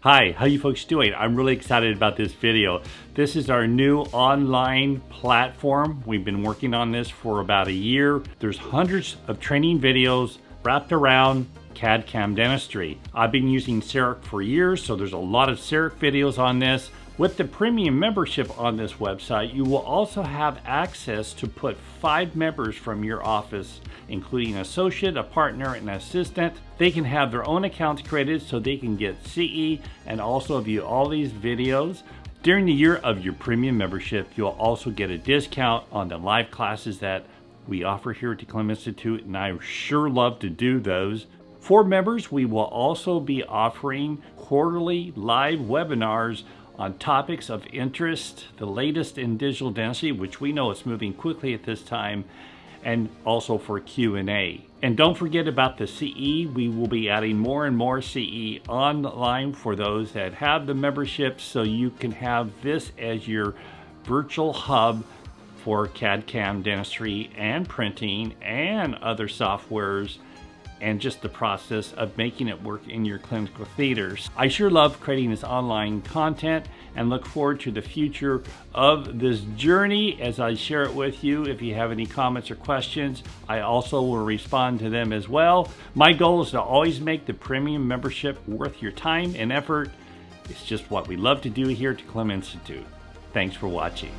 Hi, how you folks doing? I'm really excited about this video. This is our new online platform. We've been working on this for about a year. There's hundreds of training videos wrapped around CAD/CAM dentistry. I've been using CEREC for years, so there's a lot of CEREC videos on this. With the premium membership on this website, you will also have access to put 5 members from your office, including an associate, a partner, and an assistant. They can have their own accounts created so they can get CE and also view all these videos. During the year of your premium membership, you'll also get a discount on the live classes that we offer here at the Klim Institute, and I sure love to do those. For members, we will also be offering quarterly live webinars on topics of interest, the latest in digital dentistry, which we know is moving quickly at this time, and also for Q&A. And don't forget about the CE. We will be adding more and more CE online for those that have the membership, so you can have this as your virtual hub for CAD/CAM dentistry and printing and other softwares, and just the process of making it work in your clinical theaters. I sure love creating this online content and look forward to the future of this journey as I share it with you. If you have any comments or questions, I also will respond to them as well. My goal is to always make the premium membership worth your time and effort. It's just what we love to do here at the Klim Institute. Thanks for watching.